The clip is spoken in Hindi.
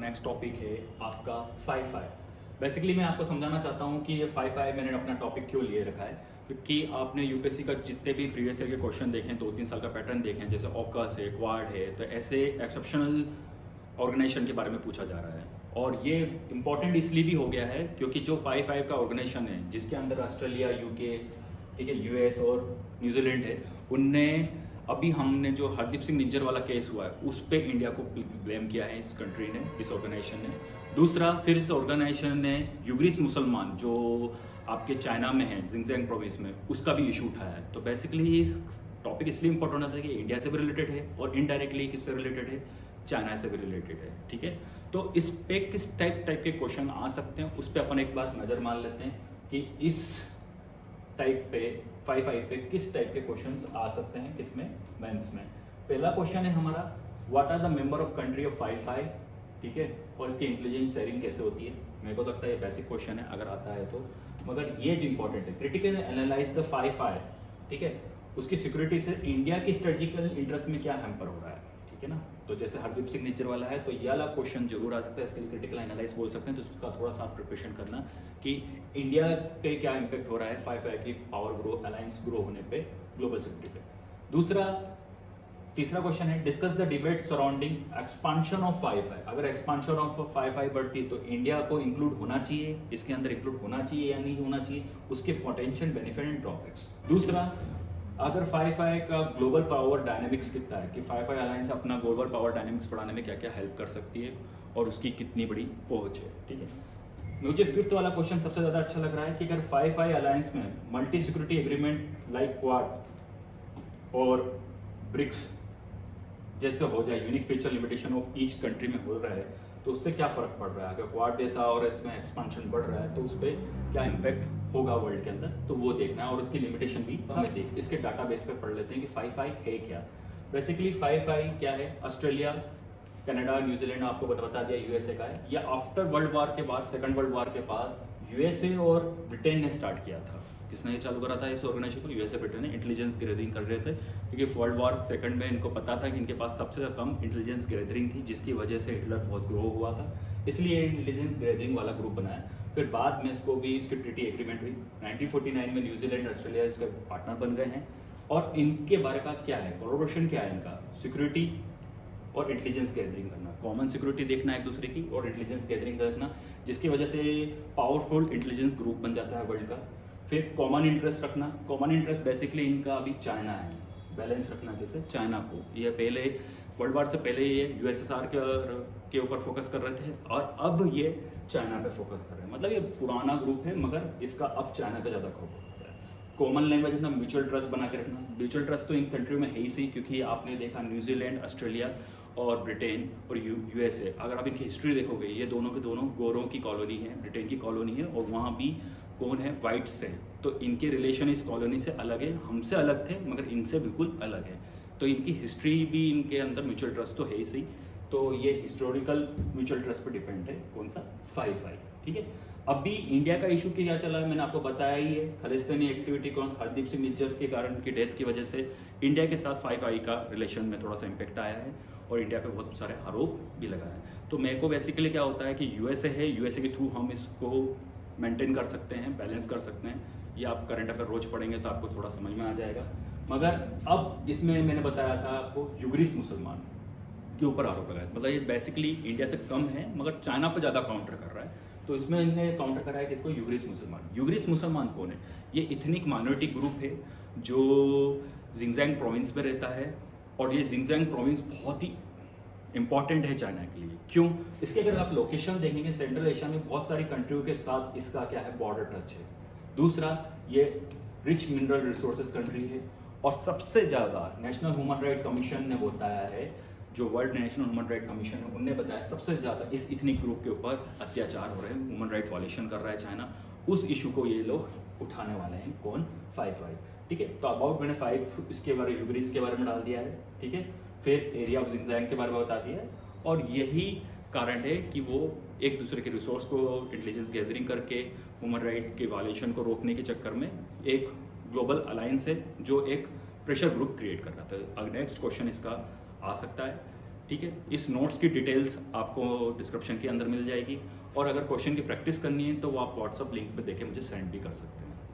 नेक्स्ट टॉपिक है आपका 5-5। बेसिकली मैं आपको समझाना चाहता हूँ कि ये 5-5 मैंने अपना टॉपिक क्यों लिए रखा है, क्योंकि आपने यूपीएससी का जितने भी प्रीवियस ईयर के क्वेश्चन देखे हैं, 2-3 साल का पैटर्न देखे हैं, जैसे ऑकस है, क्वाड है, तो ऐसे एक्सेप्शनल ऑर्गेनाइजेशन के बारे में पूछा जा रहा है। और ये इंपॉर्टेंट इसलिए भी हो गया है क्योंकि जो 5-5 का ऑर्गेनाइजेशन है, जिसके अंदर ऑस्ट्रेलिया, यूके, ठीक है, यूएस और न्यूजीलैंड है, उनने अभी हमने जो हरदीप सिंह निज्जर वाला केस हुआ है उस पर इंडिया को ब्लेम किया है, इस कंट्री ने, इस ऑर्गेनाइजेशन ने। दूसरा, फिर इस ऑर्गेनाइजेशन ने यूग्रीस मुसलमान जो आपके चाइना में है, जिंगजेंग प्रोविंस में, उसका भी इशू उठाया है। तो बेसिकली इस टॉपिक इसलिए इंपॉर्टेंट होता है कि इंडिया से भी रिलेटेड है और इनडायरेक्टली किससे रिलेटेड है, चाइना से भी रिलेटेड है, ठीक है। तो इस पे किस टाइप के क्वेश्चन आ सकते हैं उस पर अपन एक बार नज़र मार लेते हैं कि इस टाइप पे 5-5 पे किस टाइप के क्वेश्चंस आ सकते हैं, किसमें, मेंस में। पहला क्वेश्चन है हमारा, what are the member of country of 5-5, ठीक है, और इसकी इंटेलिजेंस शेयरिंग कैसे होती है। मेरे को लगता है ये बेसिक क्वेश्चन है अगर आता है तो, मगर ये जो इंपॉर्टेंट है, क्रिटिकल एनालाइज द 5-5, ठीक है, उसकी सिक्योरिटी से इंडिया की स्ट्रेटेजिकल इंटरेस्ट में क्या हैम्पर हो रहा है, ठीक है ना। तो जैसे हरदीप सिंह निज्जर वाला है तो ये वाला क्वेश्चन जरूर आ सकता है, इसके लिए क्रिटिकल एनालाइज बोल सकते हैं। तो उसका थोड़ा सा प्रिपरेशन करना कि इंडिया पे क्या इंपैक्ट हो रहा है 5-5 की पावर ग्रो, अलायंस ग्रो होने पे, ग्लोबल सिक्योरिटी पे। तीसरा क्वेश्चन है, discuss the debate surrounding expansion of 5-5। अगर एक्सपांशन ऑफ 5-5 बढ़ती तो इंडिया को इंक्लूड होना चाहिए, इसके अंदर इंक्लूड होना चाहिए या नहीं होना चाहिए, उसके पोटेंशियल बेनिफिट एंड ड्रॉबैक्स। दूसरा, अगर 5-5 का ग्लोबल पावर डायनेमिक्स कितना है, कि 5-5 अलायंस अपना ग्लोबल पावर डायनेमिक्स बढ़ाने में क्या क्या हेल्प कर सकती है और उसकी कितनी बड़ी पहुंच है, ठीक है। मुझे फिफ्थ वाला क्वेश्चन सबसे ज़्यादा अच्छा लग रहा है कि अगर 5-5 अलायंस में multi security agreement like quad और ब्रिक्स जैसे हो जाए, unique feature limitation of each country में हो रहा है, तो उससे क्या फर्क पड़ रहा है। अगर क्वाड जैसा और इसमें एक्सपांशन बढ़ रहा है तो उस पर क्या इम्पैक्ट होगा वर्ल्ड के अंदर, तो वो देखना है। और उसकी लिमिटेशन भी हमें देख इसके डाटाबेस पे पढ़ लेते हैं कि 5-5 है क्या। बेसिकली 5-5 क्या है, ऑस्ट्रेलिया, कनाडा, न्यूजीलैंड आपको बता दिया यूएसए का है। या आफ्टर वर्ल्ड वार के बाद, सेकंड वर्ल्ड वार के बाद यूएसए और ब्रिटेन ने स्टार्ट किया था। किसने ये चालू करा था इस ऑर्गेनाइजेशन को, यूएसए ब्रिटेन ने इंटेलिजेंस गैदरिंग कर रहे थे, क्योंकि वर्ल्ड वार सेकंड में इनको पता था कि इनके पास सबसे कम इंटेलिजेंस गैदरिंग थी, जिसकी वजह से हिटलर बहुत ग्रो हुआ था, इसलिए इंटेलिजेंस गैदरिंग वाला ग्रुप बनाया। फिर बाद में इसको भी इसकी ट्रीटी एग्रीमेंट हुई 1949 में, न्यूजीलैंड, ऑस्ट्रेलिया इसके पार्टनर बन गए हैं। और इनके बारे का क्या है, कोलैबोरेशन क्या है इनका, सिक्योरिटी और इंटेलिजेंस गैदरिंग करना, कॉमन सिक्योरिटी देखना एक दूसरे की और इंटेलिजेंस गैदरिंग रखना, जिसकी वजह से पावरफुल इंटेलिजेंस ग्रुप बन जाता है वर्ल्ड का। फिर कॉमन इंटरेस्ट रखना, कॉमन इंटरेस्ट बेसिकली इनका अभी चाइना है, बैलेंस रखना जैसे चाइना को, ये पहले वर्ल्ड वार से पहले ये यूएसएसआर के ऊपर फोकस कर रहे थे और अब ये चाइना पे फोकस कर रहे हैं। मतलब ये पुराना ग्रुप है मगर इसका अब चाइना पे ज़्यादा फोकस कर रहा है। कॉमन लैंग्वेज है ना, म्यूचुअल ट्रस्ट बना के रखना। म्यूचुअल ट्रस्ट तो इन कंट्रियों में है ही सही, क्योंकि आपने देखा न्यूजीलैंड, ऑस्ट्रेलिया और ब्रिटेन और यूएसए, अगर आप इनकी हिस्ट्री देखोगे, ये दोनों के दोनों गोरों की कॉलोनी है, ब्रिटेन की कॉलोनी है, और वहाँ भी कौन है, वाइट्स थे। तो इनके रिलेशन इस कॉलोनी से अलग है, हमसे अलग थे मगर इनसे बिल्कुल अलग है। तो इनकी हिस्ट्री भी, इनके अंदर म्यूचुअल ट्रस्ट तो है ही सही। तो ये हिस्टोरिकल म्यूचुअल ट्रस्ट पर डिपेंड है, कौन सा, 5-5, ठीक है। अभी इंडिया का इशू क्या चला है मैंने आपको बताया ही है, खालिस्तानी एक्टिविटी कौन, हरदीप सिंह निज्जर के कारण, उनकी डेथ की वजह से इंडिया के साथ 5-5 का रिलेशन में थोड़ा सा इम्पेक्ट आया है और इंडिया पे बहुत सारे आरोप भी लगाए हैं। तो मेरे को बेसिकली क्या होता है कि यूएसए है, यूएसए के थ्रू हम इसको मेंटेन कर सकते हैं, बैलेंस कर सकते हैं। ये आप करंट अफेयर रोज पढ़ेंगे तो आपको थोड़ा समझ में आ जाएगा। मगर अब इसमें मैंने बताया था आपको यूग्रीस मुसलमान के ऊपर आरोप लगाया, मतलब ये बेसिकली इंडिया से कम है मगर चाइना पर ज़्यादा काउंटर कर रहा है। तो इसमें इन्हें काउंटर करा है कि इसको यूग्रीस मुसलमान। यूग्रीस मुसलमान कौन है, ये इथनिक माइनॉरिटी ग्रुप है जो जिंगजेंग प्रोविंस में रहता है। और ये जिंगजेंग प्रोविंस बहुत ही इंपॉर्टेंट है चाइना के लिए। क्यों, इसके अगर आप लोकेशन देखेंगे, सेंट्रल एशिया में बहुत सारी कंट्रियों के साथ इसका क्या है, बॉर्डर टच है। दूसरा, ये रिच मिनरल रिसोर्सेज कंट्री है। और सबसे ज़्यादा नेशनल ह्यूमन राइट कमीशन ने बताया है, जो world national human right commission है, उनने बताया सबसे ज़्यादा इस इथनिक ग्रुप के ऊपर अत्याचार हो रहे हैं, ह्यूमन राइट वायलेशन कर रहा है चाइना। उस इशू को ये लोग उठाने वाले हैं, कौन, 5-5, ठीक है। तो अबाउट मैंने 5 इसके बारे, यूग्रीस के बारे में डाल दिया है, ठीक है। फिर एरिया ऑफ जिंगजेंग के बारे में बता दिया है। और यही कारण है कि वो एक दूसरे के रिसोर्स को इंटेलिजेंस गैदरिंग करके ह्यूमन राइट के वायलेशन को रोकने के चक्कर में एक ग्लोबल अलायंस है जो एक प्रेशर ग्रुप क्रिएट कर रहा था। अब नेक्स्ट क्वेश्चन इसका आ सकता है ठीक है, इस नोट्स की डिटेल्स आपको डिस्क्रिप्शन के अंदर मिल जाएगी, और अगर क्वेश्चन की प्रैक्टिस करनी है तो वो आप व्हाट्सअप लिंक पे देके मुझे सेंड भी कर सकते हैं।